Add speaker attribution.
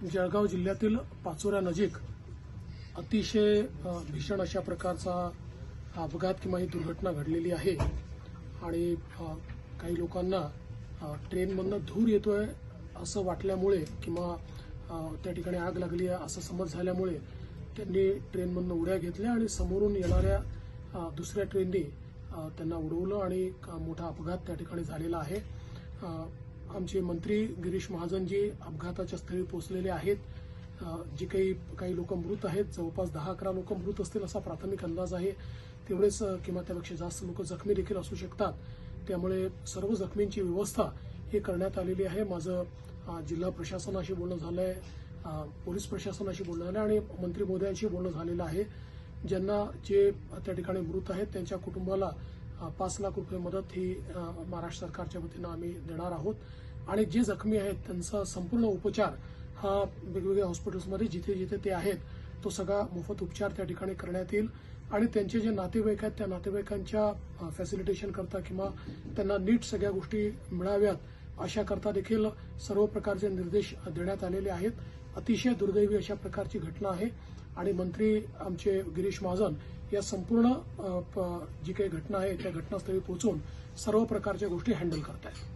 Speaker 1: जळगाव जिल्ह्यातील पाचोऱ्या नजीक अतिशय भीषण अशा प्रकारचा अपघात किंवा ही दुर्घटना घडलेली आहे आणि काही लोकांना ट्रेनमधनं धूर येतोय असं वाटल्यामुळे किंवा त्या ठिकाणी आग लागली आहे असं समज झाल्यामुळे त्यांनी ट्रेनमधनं उड्या घेतल्या आणि समोरून येणाऱ्या दुसऱ्या ट्रेनने त्यांना उडवलं आणि मोठा अपघात त्या ठिकाणी झालेला आहे। आमचे मंत्री गिरीश महाजनजी अपघाताच्या स्थळी पोहोचलेले आहेत। जे काही लोक मृत आहेत, जवळपास 10-11 लोक मृत असतील असा प्राथमिक अंदाज आहे। तेवढेच किंवा त्यापेक्षा जास्त लोक जखमी देखील असू शकतात। त्यामुळे सर्व जखमींची व्यवस्था ही करण्यात आलेली आहे। माझं जिल्हा प्रशासनाशी बोलणं झालंय, पोलीस प्रशासनाशी बोलणं झालं आणि मंत्री महोदयांशी बोलणं झालेलं आहे। ज्यांना जे त्या ठिकाणी मृत आहेत त्यांच्या कुटुंबाला 5 लाख रुपये मदत ही महाराष्ट्र सरकारच्या वतीनं आम्ही देणार आहोत आणि जे जखमी आहेत त्यांचा संपूर्ण उपचार हा वेगवेगळ्या हॉस्पिटल्समध्ये जिथे जिथे ते आहेत तो सगळा मोफत उपचार त्या ठिकाणी करण्यात येईल आणि त्यांचे जे नातेवाईक आहेत त्या नातेवाईकांच्या फॅसिलिटेशन करता किंवा त्यांना नीट सगळ्या गोष्टी मिळाव्यात अशा करता देखील सर्व प्रकारचे निर्देश देण्यात आलेले आहेत। अतिशय दुर्दैवी अशा प्रकारची घटना आहे आणि मंत्री आमचे गिरीश महाजन या संपूर्ण जी काही घटना आहे त्या घटनास्थळी पोहोचून सर्व प्रकारच्या गोष्टी हँडल करत आहेत।